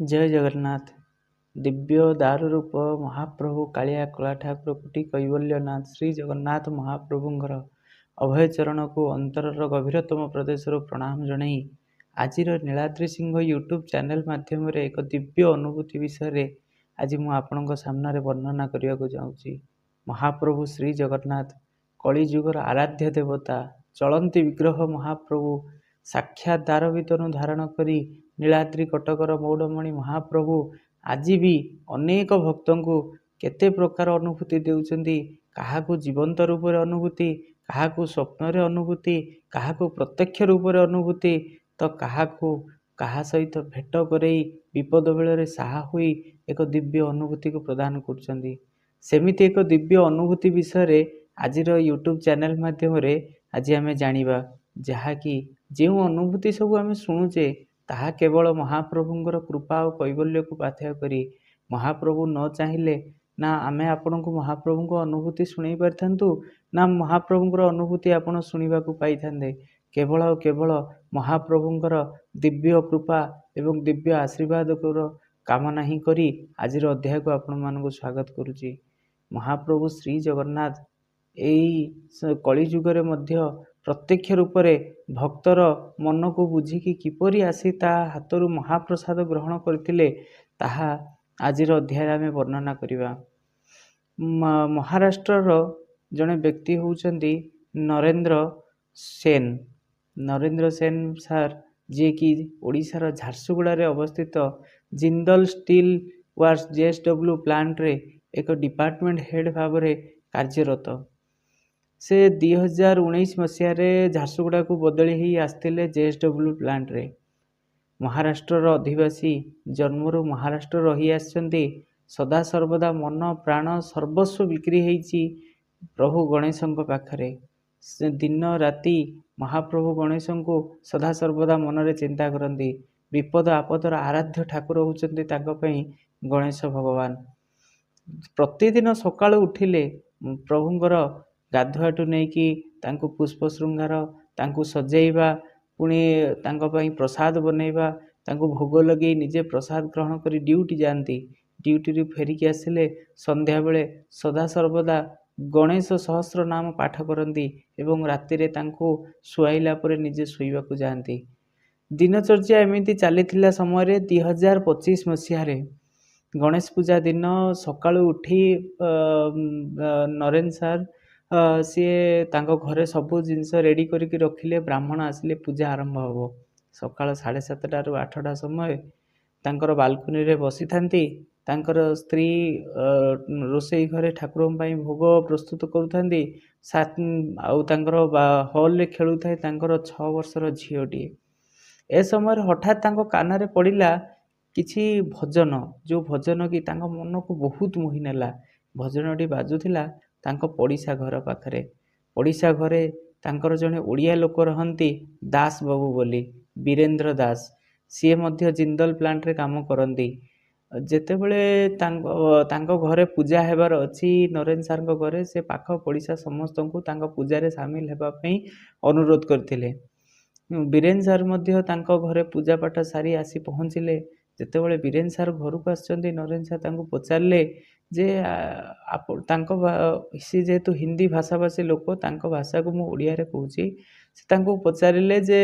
ଜୟ ଜଗନ୍ନାଥ। ଦିବ୍ୟ ଦାରୁରୂପ ମହାପ୍ରଭୁ କାଳିଆ କଳା ଠାକୁର କୋଟି କୈବଲ୍ୟନାଥ ଶ୍ରୀ ଜଗନ୍ନାଥ ମହାପ୍ରଭୁଙ୍କର ଅଭୟ ଚରଣକୁ ଅନ୍ତରର ଗଭୀରତମ ପ୍ରଦେଶରୁ ପ୍ରଣାମ ଜଣାଇ ଆଜିର ନୀଳାଦ୍ରି ସିଂହ ୟୁଟ୍ୟୁବ୍ ଚ୍ୟାନେଲ୍ ମାଧ୍ୟମରେ ଏକ ଦିବ୍ୟ ଅନୁଭୂତି ବିଷୟରେ ଆଜି ମୁଁ ଆପଣଙ୍କ ସାମ୍ନାରେ ବର୍ଣ୍ଣନା କରିବାକୁ ଯାଉଛି। ମହାପ୍ରଭୁ ଶ୍ରୀ ଜଗନ୍ନାଥ କଳିଯୁଗର ଆରାଧ୍ୟ ଦେବତା, ଚଳନ୍ତି ବିଗ୍ରହ ମହାପ୍ରଭୁ, ସାକ୍ଷାତ୍ ଦାରବିତନୁ ଧାରଣ କରି ନୀଳାଦ୍ରି କଟକର ମୌଡ଼ମଣି ମହାପ୍ରଭୁ ଆଜି ବି ଅନେକ ଭକ୍ତଙ୍କୁ କେତେ ପ୍ରକାର ଅନୁଭୂତି ଦେଉଛନ୍ତି। କାହାକୁ ଜୀବନ୍ତ ରୂପରେ ଅନୁଭୂତି, କାହାକୁ ସ୍ୱପ୍ନରେ ଅନୁଭୂତି, କାହାକୁ ପ୍ରତ୍ୟକ୍ଷ ରୂପରେ ଅନୁଭୂତି, ତ କାହାକୁ କାହା ସହିତ ଭେଟ କରେଇ ବିପଦ ବେଳରେ ସାହା ହୋଇ ଏକ ଦିବ୍ୟ ଅନୁଭୂତିକୁ ପ୍ରଦାନ କରୁଛନ୍ତି। ସେମିତି ଏକ ଦିବ୍ୟ ଅନୁଭୂତି ବିଷୟରେ ଆଜିର ୟୁଟ୍ୟୁବ୍ ଚ୍ୟାନେଲ୍ ମାଧ୍ୟମରେ ଆଜି ଆମେ ଜାଣିବା, ଯାହାକି ଯେଉଁ ଅନୁଭୂତି ସବୁ ଆମେ ଶୁଣୁଛେ ତାହା କେବଳ ମହାପ୍ରଭୁଙ୍କର କୃପା ଓ କୈବଲ୍ୟକୁ ପାଥେୟ କରି। ମହାପ୍ରଭୁ ନ ଚାହିଁଲେ ନା ଆମେ ଆପଣଙ୍କୁ ମହାପ୍ରଭୁଙ୍କ ଅନୁଭୂତି ଶୁଣେଇ ପାରିଥାନ୍ତୁ, ନା ମହାପ୍ରଭୁଙ୍କର ଅନୁଭୂତି ଆପଣ ଶୁଣିବାକୁ ପାଇଥାନ୍ତେ। କେବଳ ଆଉ କେବଳ ମହାପ୍ରଭୁଙ୍କର ଦିବ୍ୟ କୃପା ଏବଂ ଦିବ୍ୟ ଆଶୀର୍ବାଦର କାମନା ହିଁ କରି ଆଜିର ଅଧ୍ୟାୟକୁ ଆପଣମାନଙ୍କୁ ସ୍ୱାଗତ କରୁଛି। ମହାପ୍ରଭୁ ଶ୍ରୀ ଜଗନ୍ନାଥ ଏଇ କଳିଯୁଗରେ ମଧ୍ୟ ପ୍ରତ୍ୟକ୍ଷ ରୂପରେ ଭକ୍ତର ମନକୁ ବୁଝିକି କିପରି ଆସି ତା ହାତରୁ ମହାପ୍ରସାଦ ଗ୍ରହଣ କରିଥିଲେ, ତାହା ଆଜିର ଅଧ୍ୟାୟରେ ଆମେ ବର୍ଣ୍ଣନା କରିବା। ମହାରାଷ୍ଟ୍ରର ଜଣେ ବ୍ୟକ୍ତି ହେଉଛନ୍ତି ନରେନ୍ଦ୍ର ସେନ୍। ନରେନ୍ଦ୍ର ସେନ୍ ସାର୍, ଯିଏକି ଓଡ଼ିଶାର ଝାରସୁଗୁଡ଼ାରେ ଅବସ୍ଥିତ ଜିନ୍ଦଲ ଷ୍ଟିଲ୍ ୱାର୍କସ JSW ପ୍ଲାଣ୍ଟରେ ଏକ ଡିପାର୍ଟମେଣ୍ଟ ହେଡ୍ ଭାବରେ କାର୍ଯ୍ୟରତ। ସେ 2019 ମସିହାରେ ଝାରସୁଗୁଡ଼ାକୁ ବଦଳି ହୋଇ ଆସିଥିଲେ JSW ପ୍ଲାଣ୍ଟରେ। ମହାରାଷ୍ଟ୍ରର ଅଧିବାସୀ, ଜନ୍ମରୁ ମହାରାଷ୍ଟ୍ର ରହି ଆସିଛନ୍ତି। ସଦାସର୍ବଦା ମନ ପ୍ରାଣ ସର୍ବସ୍ୱ ବିକ୍ରି ହେଇଛି ପ୍ରଭୁ ଗଣେଶଙ୍କ ପାଖରେ। ସେ ଦିନ ରାତି ମହାପ୍ରଭୁ ଗଣେଶଙ୍କୁ ସଦାସର୍ବଦା ମନରେ ଚିନ୍ତା କରନ୍ତି। ବିପଦ ଆପଦର ଆରାଧ୍ୟ ଠାକୁର ହେଉଛନ୍ତି ତାଙ୍କ ପାଇଁ ଗଣେଶ ଭଗବାନ। ପ୍ରତିଦିନ ସକାଳୁ ଉଠିଲେ ପ୍ରଭୁଙ୍କର ଗାଧୁଆଠୁ ନେଇକି ତାଙ୍କୁ ପୁଷ୍ପ ଶୃଙ୍ଗାର, ତାଙ୍କୁ ସଜେଇବା, ପୁଣି ତାଙ୍କ ପାଇଁ ପ୍ରସାଦ ବନେଇବା, ତାଙ୍କୁ ଭୋଗ ଲଗେଇ ନିଜେ ପ୍ରସାଦ ଗ୍ରହଣ କରି ଡ୍ୟୁଟି ଯାଆନ୍ତି। ଡ୍ୟୁଟିରୁ ଫେରିକି ଆସିଲେ ସନ୍ଧ୍ୟାବେଳେ ସଦାସର୍ବଦା ଗଣେଶ ସହସ୍ର ନାମ ପାଠ କରନ୍ତି ଏବଂ ରାତିରେ ତାଙ୍କୁ ଶୁଆଇଲା ପରେ ନିଜେ ଶୋଇବାକୁ ଯାଆନ୍ତି। ଦିନଚର୍ଯ୍ୟା ଏମିତି ଚାଲିଥିଲା ସମୟରେ 2025 ମସିହାରେ ଗଣେଶ ପୂଜା ଦିନ ସକାଳୁ ଉଠି ନରେନ୍ଦ୍ର ସାର୍ ସିଏ ତାଙ୍କ ଘରେ ସବୁ ଜିନିଷ ରେଡ଼ି କରିକି ରଖିଲେ। ବ୍ରାହ୍ମଣ ଆସିଲେ, ପୂଜା ଆରମ୍ଭ ହେବ। ସକାଳ 7:30ରୁ 8ଟା ସମୟ ତାଙ୍କର ବାଲକୁନିରେ ବସିଥାନ୍ତି। ତାଙ୍କର ସ୍ତ୍ରୀ ରୋଷେଇ ଘରେ ଠାକୁରଙ୍କ ପାଇଁ ଭୋଗ ପ୍ରସ୍ତୁତ କରୁଥାନ୍ତି। ଆଉ ତାଙ୍କର ହଲ୍ରେ ଖେଳୁଥାଏ ତାଙ୍କର 6 ବର୍ଷର ଝିଅଟିଏ। ଏ ସମୟରେ ହଠାତ୍ ତାଙ୍କ କାନରେ ପଡ଼ିଲା କିଛି ଭଜନ, ଯେଉଁ ଭଜନ କି ତାଙ୍କ ମନକୁ ବହୁତ ମୋହି ନେଲା। ଭଜନଟି ବାଜୁଥିଲା ତାଙ୍କ ପଡ଼ିଶା ଘର ପାଖରେ। ପଡ଼ିଶା ଘରେ ତାଙ୍କର ଜଣେ ଓଡ଼ିଆ ଲୋକ ରହନ୍ତି, ଦାସ ବାବୁ ବୋଲି, ବୀରେନ୍ଦ୍ର ଦାସ। ସିଏ ମଧ୍ୟ ଜିନ୍ଦଲ ପ୍ଲାଣ୍ଟରେ କାମ କରନ୍ତି। ଯେତେବେଳେ ତାଙ୍କ ଘରେ ପୂଜା ହେବାର ଅଛି ନରେନ୍ଦ୍ର ସାର୍ଙ୍କ ଘରେ, ସେ ପାଖ ପଡ଼ିଶା ସମସ୍ତଙ୍କୁ ତାଙ୍କ ପୂଜାରେ ସାମିଲ ହେବା ପାଇଁ ଅନୁରୋଧ କରିଥିଲେ। ବୀରେନ୍ଦ୍ର ସାର୍ ମଧ୍ୟ ତାଙ୍କ ଘରେ ପୂଜାପାଠ ସାରି ଆସି ପହଞ୍ଚିଲେ। ଯେତେବେଳେ ବୀରେନ୍ଦ୍ର ସାର୍ ଘରକୁ ଆସିଛନ୍ତି, ନରେନ୍ଦ୍ର ସାର୍ ତାଙ୍କୁ ପଚାରିଲେ ଯେ ସେ ଯେହେତୁ ହିନ୍ଦୀ ଭାଷାଭାଷୀ ଲୋକ, ତାଙ୍କ ଭାଷାକୁ ମୁଁ ଓଡ଼ିଆରେ କହୁଛି। ସେ ତାଙ୍କୁ ପଚାରିଲେ ଯେ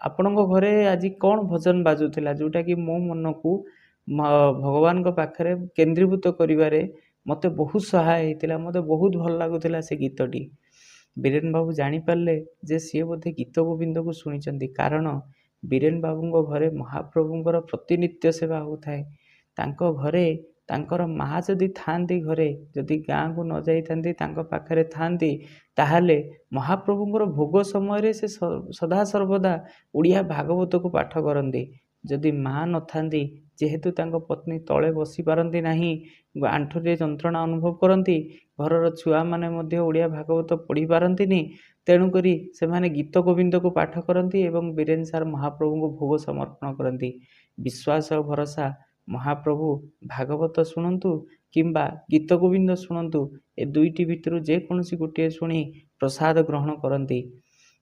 ଆପଣଙ୍କ ଘରେ ଆଜି କ'ଣ ଭଜନ ବାଜୁଥିଲା, ଯେଉଁଟାକି ମୋ ମନକୁ ଭଗବାନଙ୍କ ପାଖରେ କେନ୍ଦ୍ରୀଭୂତ କରିବାରେ ମୋତେ ବହୁତ ସହାୟ ହେଇଥିଲା, ମୋତେ ବହୁତ ଭଲ ଲାଗୁଥିଲା ସେ ଗୀତଟି। ବୀରେନ୍ଦ୍ର ବାବୁ ଜାଣିପାରିଲେ ଯେ ସିଏ ବୋଧେ ଗୀତ ଗୋବିନ୍ଦକୁ ଶୁଣିଛନ୍ତି, କାରଣ ବୀରେନ୍ଦ୍ର ବାବୁଙ୍କ ଘରେ ମହାପ୍ରଭୁଙ୍କର ପ୍ରତିନିତ୍ୟ ସେବା ହେଉଥାଏ। ତାଙ୍କ ଘରେ ତାଙ୍କର ମା ଯଦି ଥାଆନ୍ତି, ଘରେ ଯଦି ଗାଁକୁ ନ ଯାଇଥାନ୍ତି, ତାଙ୍କ ପାଖରେ ଥାଆନ୍ତି, ତାହେଲେ ମହାପ୍ରଭୁଙ୍କର ଭୋଗ ସମୟରେ ସେ ସଦାସର୍ବଦା ଓଡ଼ିଆ ଭାଗବତକୁ ପାଠ କରନ୍ତି। ଯଦି ମା ନଥାନ୍ତି, ଯେହେତୁ ତାଙ୍କ ପତ୍ନୀ ତଳେ ବସିପାରନ୍ତି ନାହିଁ, ଆଣ୍ଠୁରେ ଯନ୍ତ୍ରଣା ଅନୁଭବ କରନ୍ତି, ଘରର ଛୁଆମାନେ ମଧ୍ୟ ଓଡ଼ିଆ ଭାଗବତ ପଢ଼ି ପାରନ୍ତିନି, ତେଣୁକରି ସେମାନେ ଗୀତ ଗୋବିନ୍ଦକୁ ପାଠ କରନ୍ତି ଏବଂ ବୀରେନ୍ଦ୍ର ସାର୍ ମହାପ୍ରଭୁଙ୍କୁ ଭୋଗ ସମର୍ପଣ କରନ୍ତି। ବିଶ୍ୱାସ ଓ ଭରସା, ମହାପ୍ରଭୁ ଭାଗବତ ଶୁଣନ୍ତୁ କିମ୍ବା ଗୀତ ଗୋବିନ୍ଦ ଶୁଣନ୍ତୁ, ଏ ଦୁଇଟି ଭିତରୁ ଯେକୌଣସି ଗୋଟିଏ ଶୁଣି ପ୍ରସାଦ ଗ୍ରହଣ କରନ୍ତି।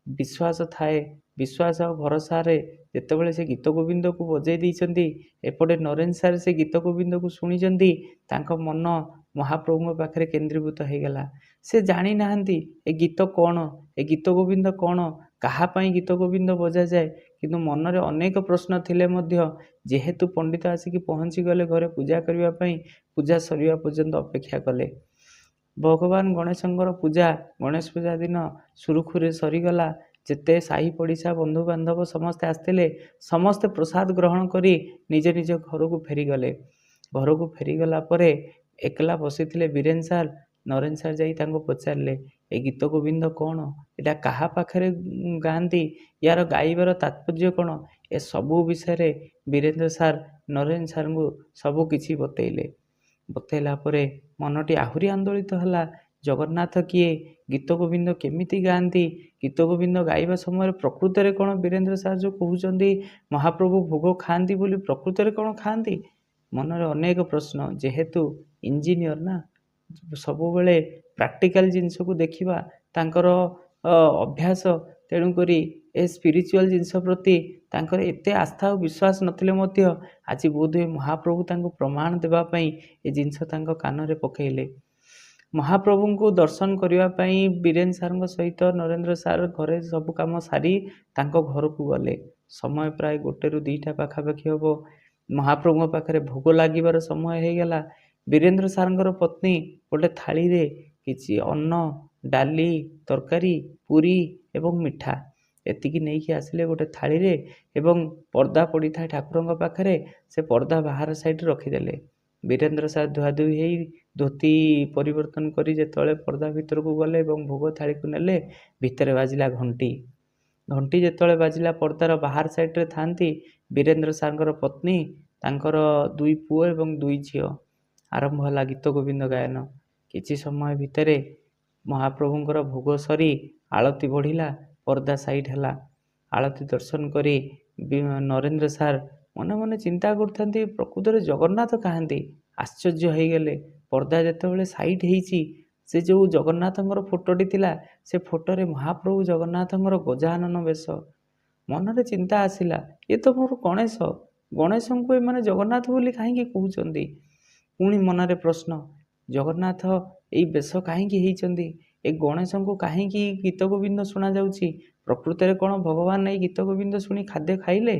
ବିଶ୍ୱାସ ଥାଏ ବିଶ୍ୱାସ ଆଉ ଭରସାରେ ଯେତେବେଳେ ସେ ଗୀତ ଗୋବିନ୍ଦକୁ ବଜେଇ ଦେଇଛନ୍ତି, ଏପଟେ ନରେନ୍ଦ୍ର ସାର୍ ସେ ଗୀତ ଗୋବିନ୍ଦକୁ ଶୁଣିଛନ୍ତି, ତାଙ୍କ ମନ ମହାପ୍ରଭୁଙ୍କ ପାଖରେ କେନ୍ଦ୍ରୀଭୂତ ହେଇଗଲା। ସେ ଜାଣିନାହାନ୍ତି ଏ ଗୀତ କ'ଣ, ଏ ଗୀତ ଗୋବିନ୍ଦ କ'ଣ, କାହା ପାଇଁ ଗୀତ ଗୋବିନ୍ଦ ବଜାଯାଏ। କିନ୍ତୁ ମନରେ ଅନେକ ପ୍ରଶ୍ନ ଥିଲେ ମଧ୍ୟ ଯେହେତୁ ପଣ୍ଡିତ ଆସିକି ପହଞ୍ଚିଗଲେ ଘରେ ପୂଜା କରିବା ପାଇଁ, ପୂଜା ସରିବା ପର୍ଯ୍ୟନ୍ତ ଅପେକ୍ଷା କଲେ। ଭଗବାନ ଗଣେଶଙ୍କର ପୂଜା ଗଣେଶ ପୂଜା ଦିନ ସୁରୁଖୁରୁରେ ସରିଗଲା। ଯେତେ ସାହି ପଡ଼ିଶା ବନ୍ଧୁବାନ୍ଧବ ସମସ୍ତେ ଆସିଥିଲେ, ସମସ୍ତେ ପ୍ରସାଦ ଗ୍ରହଣ କରି ନିଜ ନିଜ ଘରକୁ ଫେରିଗଲେ। ଘରକୁ ଫେରିଗଲା ପରେ ଏକଲା ବସିଥିଲେ ବୀରେନ୍ ସାର୍। ନରେନ୍ଦ୍ର ସାର୍ ଯାଇ ତାଙ୍କୁ ପଚାରିଲେ, ଏ ଗୀତ ଗୋବିନ୍ଦ କ'ଣ, ଏଇଟା କାହା ପାଖରେ ଗାଆନ୍ତି, ୟାର ଗାଇବାର ତାତ୍ପର୍ଯ୍ୟ କ'ଣ? ଏସବୁ ବିଷୟରେ ବୀରେନ୍ଦ୍ର ସାର୍ ନରେନ୍ଦ୍ର ସାର୍ଙ୍କୁ ସବୁ କିଛି ବତେଇଲେ। ବତେଇଲା ପରେ ମନଟି ଆହୁରି ଆନ୍ଦୋଳିତ ହେଲା। ଜଗନ୍ନାଥ କିଏ, ଗୀତ ଗୋବିନ୍ଦ କେମିତି ଗାଆନ୍ତି, ଗୀତ ଗୋବିନ୍ଦ ଗାଇବା ସମୟରେ ପ୍ରକୃତରେ କ'ଣ ବୀରେନ୍ଦ୍ର ସାର୍ ଯେଉଁ କହୁଛନ୍ତି ମହାପ୍ରଭୁ ଭୋଗ ଖାଆନ୍ତି ବୋଲି ପ୍ରକୃତରେ କ'ଣ ଖାଆନ୍ତି? ମନରେ ଅନେକ ପ୍ରଶ୍ନ। ଯେହେତୁ ଇଞ୍ଜିନିୟର ନା, ସବୁବେଳେ ପ୍ରାକ୍ଟିକାଲ ଜିନିଷକୁ ଦେଖିବା ତାଙ୍କର ଅଭ୍ୟାସ, ତେଣୁକରି ଏ ସ୍ପିରିଚୁଆଲ ଜିନିଷ ପ୍ରତି ତାଙ୍କର ଏତେ ଆସ୍ଥା ଓ ବିଶ୍ୱାସ ନଥିଲେ ମଧ୍ୟ ଆଜି ବୋଧହୁଏ ମହାପ୍ରଭୁ ତାଙ୍କୁ ପ୍ରମାଣ ଦେବା ପାଇଁ ଏ ଜିନିଷ ତାଙ୍କ କାନରେ ପକାଇଲେ। ମହାପ୍ରଭୁଙ୍କୁ ଦର୍ଶନ କରିବା ପାଇଁ ବୀରେନ୍ ସାର୍ଙ୍କ ସହିତ ନରେନ୍ଦ୍ର ସାର୍ ଘରେ ସବୁ କାମ ସାରି ତାଙ୍କ ଘରକୁ ଗଲେ। ସମୟ ପ୍ରାୟ 1ରୁ 2ଟା ପାଖାପାଖି ହେବ। ମହାପ୍ରଭୁଙ୍କ ପାଖରେ ଭୋଗ ଲାଗିବାର ସମୟ ହେଇଗଲା। ବୀରେନ୍ଦ୍ର ସାର୍ଙ୍କର ପତ୍ନୀ ଗୋଟେ ଥାଳିରେ କିଛି ଅନ୍ନ, ଡାଲି, ତରକାରୀ, ପୁରୀ ଏବଂ ମିଠା ଏତିକି ନେଇକି ଆସିଲେ ଗୋଟେ ଥାଳିରେ, ଏବଂ ପର୍ଦ୍ଦା ପଡ଼ିଥାଏ ଠାକୁରଙ୍କ ପାଖରେ, ସେ ପର୍ଦ୍ଦା ବାହାର ସାଇଡ଼୍ ରଖିଦେଲେ। ବୀରେନ୍ଦ୍ର ସାର୍ ଧୁଆଧୁଇ ହେଇ ଧୋତି ପରିବର୍ତ୍ତନ କରି ଯେତେବେଳେ ପର୍ଦ୍ଦା ଭିତରକୁ ଗଲେ ଏବଂ ଭୋଗ ଥାଳିକୁ ନେଲେ, ଭିତରେ ବାଜିଲା ଘଣ୍ଟି। ଘଣ୍ଟି ଯେତେବେଳେ ବାଜିଲା, ପର୍ଦ୍ଦାର ବାହାର ସାଇଡ଼୍ରେ ଥାନ୍ତି ବୀରେନ୍ଦ୍ର ସାର୍ଙ୍କର ପତ୍ନୀ, ତାଙ୍କର 2 ପୁଅ ଏବଂ 2 ଝିଅ। ଆରମ୍ଭ ହେଲା ଗୀତ ଗୋବିନ୍ଦ ଗାୟନ। କିଛି ସମୟ ଭିତରେ ମହାପ୍ରଭୁଙ୍କର ଭୋଗ ସରି ଆଳତି ବଢ଼ିଲା, ପର୍ଦ୍ଦା ସାଇଡ଼୍ ହେଲା। ଆଳତି ଦର୍ଶନ କରି ନରେନ୍ଦ୍ର ସାର୍ ମନେ ମନେ ଚିନ୍ତା କରୁଥାନ୍ତି ପ୍ରକୃତରେ ଜଗନ୍ନାଥ କାହାନ୍ତି। ଆଶ୍ଚର୍ଯ୍ୟ ହେଇଗଲେ। ପର୍ଦ୍ଦା ଯେତେବେଳେ ସାଇଡ଼୍ ହେଇଛି, ସେ ଯେଉଁ ଜଗନ୍ନାଥଙ୍କର ଫଟୋଟି ଥିଲା, ସେ ଫଟୋରେ ମହାପ୍ରଭୁ ଜଗନ୍ନାଥଙ୍କର ଗଜାନନ ବେଶ। ମନରେ ଚିନ୍ତା ଆସିଲା, ଏ ତ ମୋର ଗଣେଶ, ଗଣେଶଙ୍କୁ ଏମାନେ ଜଗନ୍ନାଥ ବୋଲି କାହିଁକି କହୁଛନ୍ତି? ପୁଣି ମନରେ ପ୍ରଶ୍ନ, ଜଗନ୍ନାଥ ଏଇ ବେଶ କାହିଁକି ହେଇଛନ୍ତି? ଏ ଗଣେଶଙ୍କୁ କାହିଁକି ଗୀତ ଗୋବିନ୍ଦ ଶୁଣାଯାଉଛି? ପ୍ରକୃତରେ କ'ଣ ଭଗବାନ ଏଇ ଗୀତ ଗୋବିନ୍ଦ ଶୁଣି ଖାଦ୍ୟ ଖାଇଲେ?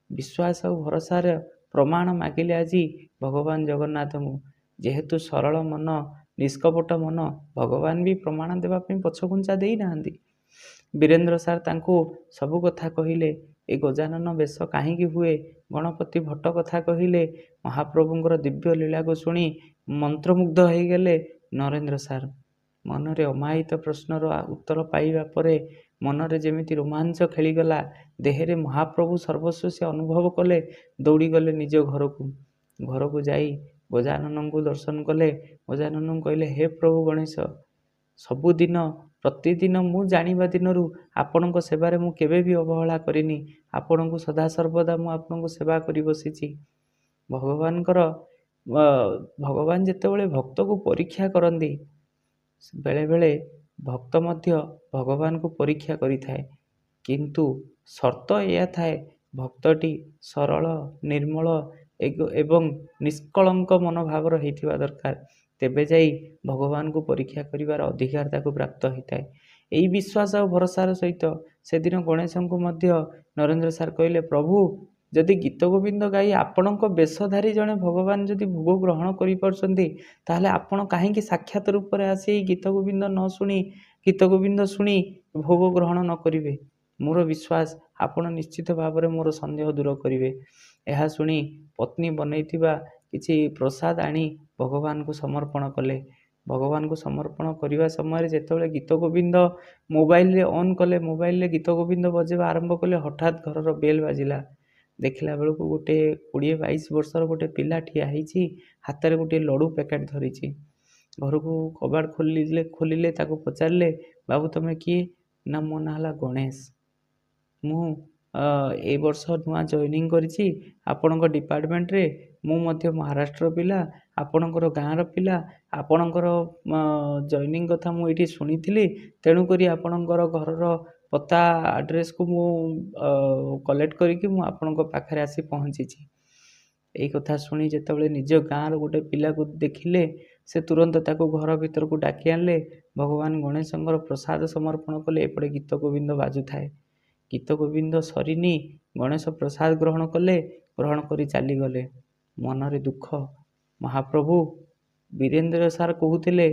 ବିଶ୍ୱାସ ଆଉ ଭରସାର ପ୍ରମାଣ ମାଗିଲେ ଆଜି ଭଗବାନ ଜଗନ୍ନାଥଙ୍କୁ। ଯେହେତୁ ସରଳ ମନ, ନିଷ୍କପଟ ମନ, ଭଗବାନ ବି ପ୍ରମାଣ ଦେବା ପାଇଁ ପଛଘୁଞ୍ଚା ଦେଇନାହାନ୍ତି। ବୀରେନ୍ଦ୍ର ସାର୍ ତାଙ୍କୁ ସବୁ କଥା କହିଲେ। ଏ ଗଜାନନ ବେଶ କାହିଁକି ହୁଏ, ଗଣପତି ଭଟ୍ଟ କଥା କହିଲେ। ମହାପ୍ରଭୁଙ୍କର ଦିବ୍ୟ ଲୀଳାକୁ ଶୁଣି ମନ୍ତ୍ରମୁଗ୍ଧ ହେଇଗଲେ ନରେନ୍ଦ୍ର ସାର୍। ମନରେ ଅମାୟିତ ପ୍ରଶ୍ନର ଉତ୍ତର ପାଇବା ପରେ ମନରେ ଯେମିତି ରୋମାଞ୍ଚ ଖେଳିଗଲା। ଦେହରେ ମହାପ୍ରଭୁ ସର୍ବସ୍ୱ ସେ ଅନୁଭବ କଲେ। ଦୌଡ଼ିଗଲେ ନିଜ ଘରକୁ। ଘରକୁ ଯାଇ ଗଜାନନଙ୍କୁ ଦର୍ଶନ କଲେ। ଗଜାନନଙ୍କୁ କହିଲେ, ହେ ପ୍ରଭୁ ଗଣେଶ, ସବୁଦିନ ପ୍ରତିଦିନ ମୁଁ ଜାଣିବା ଦିନରୁ ଆପଣଙ୍କ ସେବାରେ ମୁଁ କେବେ ବି ଅବହେଳା କରିନି। ଆପଣଙ୍କୁ ସଦାସର୍ବଦା ମୁଁ ଆପଣଙ୍କୁ ସେବା କରି ବସିଛି। ଭଗବାନ ଯେତେବେଳେ ଭକ୍ତକୁ ପରୀକ୍ଷା କରନ୍ତି, ବେଳେବେଳେ ଭକ୍ତ ମଧ୍ୟ ଭଗବାନଙ୍କୁ ପରୀକ୍ଷା କରିଥାଏ। କିନ୍ତୁ ସର୍ତ୍ତ ଏଇଆ ଥାଏ, ଭକ୍ତଟି ସରଳ, ନିର୍ମଳ ଏବଂ ନିଷ୍କଳଙ୍କ ମନୋଭାବର ହେଇଥିବା ଦରକାର। ତେବେ ଯାଇ ଭଗବାନଙ୍କୁ ପରୀକ୍ଷା କରିବାର ଅଧିକାର ତାକୁ ପ୍ରାପ୍ତ ହୋଇଥାଏ। ଏହି ବିଶ୍ୱାସ ଆଉ ଭରସାର ସହିତ ସେଦିନ ଗଣେଶଙ୍କୁ ମଧ୍ୟ ନରେନ୍ଦ୍ର ସାର୍ କହିଲେ, ପ୍ରଭୁ ଯଦି ଗୀତ ଗୋବିନ୍ଦ ଗାଇ ଆପଣଙ୍କ ବେଶଧାରୀ ଜଣେ ଭଗବାନ ଯଦି ଭୋଗ ଗ୍ରହଣ କରିପାରୁଛନ୍ତି, ତାହେଲେ ଆପଣ କାହିଁକି ସାକ୍ଷାତ ରୂପରେ ଆସି ଗୀତ ଗୋବିନ୍ଦ ଗୀତ ଗୋବିନ୍ଦ ଶୁଣି ଭୋଗ ଗ୍ରହଣ ନ କରିବେ? ମୋର ବିଶ୍ୱାସ ଆପଣ ନିଶ୍ଚିତ ଭାବରେ ମୋର ସନ୍ଦେହ ଦୂର କରିବେ। ଏହା ଶୁଣି ପତ୍ନୀ ବନେଇଥିବା କିଛି ପ୍ରସାଦ ଆଣି ଭଗବାନଙ୍କୁ ସମର୍ପଣ କଲେ। ଭଗବାନଙ୍କୁ ସମର୍ପଣ କରିବା ସମୟରେ ଯେତେବେଳେ ଗୀତ ଗୋବିନ୍ଦ ମୋବାଇଲରେ ଅନ୍ କଲେ, ମୋବାଇଲରେ ଗୀତ ଗୋବିନ୍ଦ ବଜେଇବା ଆରମ୍ଭ କଲେ, ହଠାତ୍ ଘରର ବେଲ୍ ବାଜିଲା। ଦେଖିଲା ବେଳକୁ ଗୋଟେ 20-22 ବର୍ଷର ଗୋଟେ ପିଲା ଠିଆ ହେଇଛି, ହାତରେ ଗୋଟେ ଲଡ଼ୁ ପ୍ୟାକେଟ୍ ଧରିଛି। ଘରକୁ କବାଟ ଖୋଲିଲେ, ତାକୁ ପଚାରିଲେ, ବାବୁ ତମେ କିଏ? ନା ମୋ ନାଁ ହେଲା ଗଣେଶ। ମୁଁ ଏ ବର୍ଷ ନୂଆ ଜଏନିଂ କରିଛି ଆପଣଙ୍କ ଡିପାର୍ଟମେଣ୍ଟରେ। ମୁଁ ମଧ୍ୟ ମହାରାଷ୍ଟ୍ର ପିଲା, ଆପଣଙ୍କର ଗାଁର ପିଲା। ଆପଣଙ୍କର ଜଏନିଂ କଥା ମୁଁ ଏଇଠି ଶୁଣିଥିଲି, ତେଣୁକରି ଆପଣଙ୍କର ଘରର ପତା ଆଡ୍ରେସ୍କୁ ମୁଁ କଲେକ୍ଟ କରିକି ମୁଁ ଆପଣଙ୍କ ପାଖରେ ଆସି ପହଞ୍ଚିଛି। ଏଇ କଥା ଶୁଣି ଯେତେବେଳେ ନିଜ ଗାଁର ଗୋଟେ ପିଲାକୁ ଦେଖିଲେ, ସେ ତୁରନ୍ତ ତାକୁ ଘର ଭିତରକୁ ଡାକି ଆଣିଲେ। ଭଗବାନ ଗଣେଶଙ୍କର ପ୍ରସାଦ ସମର୍ପଣ କଲେ। ଏପଟେ ଗୀତ ଗୋବିନ୍ଦ ବାଜୁଥାଏ। ଗୀତ ଗୋବିନ୍ଦ ସରିନି, ଗଣେଶ ପ୍ରସାଦ ଗ୍ରହଣ କଲେ, ଗ୍ରହଣ କରି ଚାଲିଗଲେ। ମନରେ ଦୁଃଖ। ମହାପ୍ରଭୁ ବୀରେନ୍ଦ୍ର ସାର୍ କହୁଥିଲେ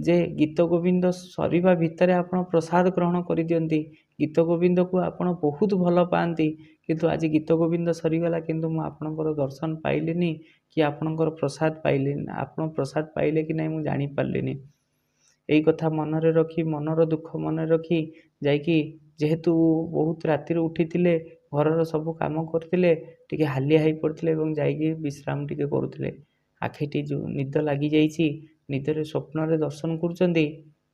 ଯେ ଗୀତ ଗୋବିନ୍ଦ ସରିବା ଭିତରେ ଆପଣ ପ୍ରସାଦ ଗ୍ରହଣ କରିଦିଅନ୍ତି। ଗୀତ ଗୋବିନ୍ଦକୁ ଆପଣ ବହୁତ ଭଲ ପାଆନ୍ତି, କିନ୍ତୁ ଆଜି ଗୀତ ଗୋବିନ୍ଦ ସରିଗଲା, କିନ୍ତୁ ମୁଁ ଆପଣଙ୍କର ଦର୍ଶନ ପାଇଲିନି କି ଆପଣଙ୍କର ପ୍ରସାଦ ପାଇଲିନି। ଆପଣ ପ୍ରସାଦ ପାଇଲେ କି ନାହିଁ ମୁଁ ଜାଣିପାରିଲିନି। ଏଇ କଥା ମନରେ ରଖି, ମନର ଦୁଃଖ ମନରେ ରଖି ଯାଇକି, ଯେହେତୁ ବହୁତ ରାତିରୁ ଉଠିଥିଲେ, ଘରର ସବୁ କାମ କରିଥିଲେ, ଟିକେ ହାଲିଆ ହେଇ ପଡ଼ିଥିଲେ ଏବଂ ଯାଇକି ବିଶ୍ରାମ ଟିକେ କରୁଥିଲେ। ଆଖିଟି ଯେଉଁ ନିଦ ଲାଗିଯାଇଛି, ନିଦରେ ସ୍ୱପ୍ନରେ ଦର୍ଶନ କରୁଛନ୍ତି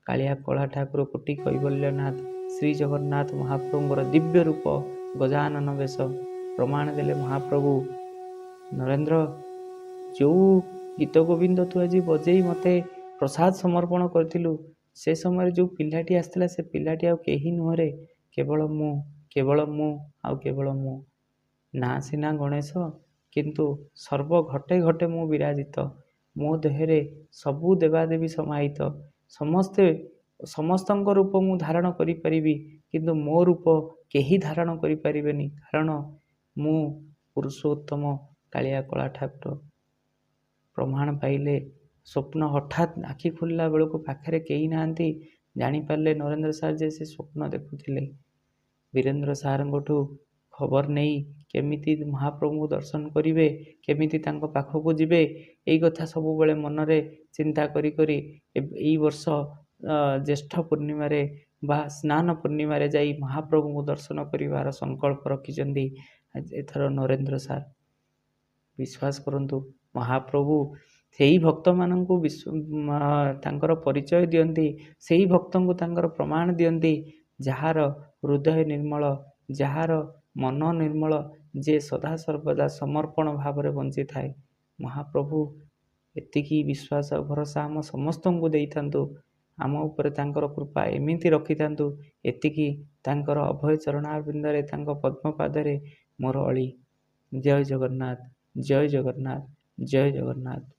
କାଳିଆ କଳା ଠାକୁର କୋଟି କୈବଲ୍ୟନାଥ ଶ୍ରୀ ଜଗନ୍ନାଥ ମହାପ୍ରଭୁଙ୍କର ଦିବ୍ୟ ରୂପ ଗଜାନନ ବେଶ। ପ୍ରମାଣ ଦେଲେ ମହାପ୍ରଭୁ, ନରେନ୍ଦ୍ର, ଯେଉଁ ଗୀତ ଗୋବିନ୍ଦ ତୁ ଆଜି ବଜେଇ ମୋତେ ପ୍ରସାଦ ସମର୍ପଣ କରିଥିଲୁ, ସେ ସମୟରେ ଯେଉଁ ପିଲାଟି ଆସିଥିଲା, ସେ ପିଲାଟି ଆଉ କେହି ନୁହଁରେ, କେବଳ ମୁଁ, କେବଳ ମୁଁ, ଆଉ କେବଳ ମୁଁ। ନା ସିନା ଗଣେଶ, କିନ୍ତୁ ସର୍ବ ଘଟେ ଘଟେ ମୁଁ ବିରାଜିତ। ମୋ ଦେହରେ ସବୁ ଦେବାଦେବୀ ସମାହିତ। ସମସ୍ତଙ୍କ ରୂପ ମୁଁ ଧାରଣ କରିପାରିବି, କିନ୍ତୁ ମୋ ରୂପ କେହି ଧାରଣ କରିପାରିବେନି, କାରଣ ମୁଁ ପୁରୁଷୋତ୍ତମ କାଳିଆ କଳା ଠାକୁର। ପ୍ରମାଣ ପାଇଲେ। ସ୍ୱପ୍ନ ହଠାତ୍ ଆଖି ଖୋଲିଲା ବେଳକୁ ପାଖରେ କେହି ନାହାନ୍ତି। ଜାଣିପାରିଲେ ନରେନ୍ଦ୍ର ସାର୍ ଯେ ସେ ସ୍ୱପ୍ନ ଦେଖୁଥିଲେ। ବୀରେନ୍ଦ୍ର ସାର୍ଙ୍କଠୁ ଖବର ନେଇ କେମିତି ମହାପ୍ରଭୁଙ୍କୁ ଦର୍ଶନ କରିବେ, କେମିତି ତାଙ୍କ ପାଖକୁ ଯିବେ, ଏଇ କଥା ସବୁବେଳେ ମନରେ ଚିନ୍ତା କରି କରି ଏଇ ବର୍ଷ ଜ୍ୟେଷ୍ଠ ପୂର୍ଣ୍ଣିମାରେ ବା ସ୍ନାନ ପୂର୍ଣ୍ଣିମାରେ ଯାଇ ମହାପ୍ରଭୁଙ୍କୁ ଦର୍ଶନ କରିବାର ସଂକଳ୍ପ ରଖିଛନ୍ତି ଏଥର ନରେନ୍ଦ୍ର ସାର୍। ବିଶ୍ୱାସ କରନ୍ତୁ, ମହାପ୍ରଭୁ ସେହି ଭକ୍ତମାନଙ୍କୁ ତାଙ୍କର ପରିଚୟ ଦିଅନ୍ତି, ସେହି ଭକ୍ତଙ୍କୁ ତାଙ୍କର ପ୍ରମାଣ ଦିଅନ୍ତି, ଯାହାର ହୃଦୟ ନିର୍ମଳ, ଯାହାର ମନ ନିର୍ମଳ, ଯେ ସଦାସର୍ବଦା ସମର୍ପଣ ଭାବରେ ବଞ୍ଚିଥାଏ। ମହାପ୍ରଭୁ ଏତିକି ବିଶ୍ୱାସ ଭରସା ଆମ ସମସ୍ତଙ୍କୁ ଦେଇଥାନ୍ତୁ। ଆମ ଉପରେ ତାଙ୍କର କୃପା ଏମିତି ରଖିଥାନ୍ତୁ। ଏତିକି ତାଙ୍କର ଅଭୟ ଚରଣାରବିନ୍ଦରେ, ତାଙ୍କ ପଦ୍ମପାଦରେ ମୋର ଅଳି। ଜୟ ଜଗନ୍ନାଥ, ଜୟ ଜଗନ୍ନାଥ, ଜୟ ଜଗନ୍ନାଥ।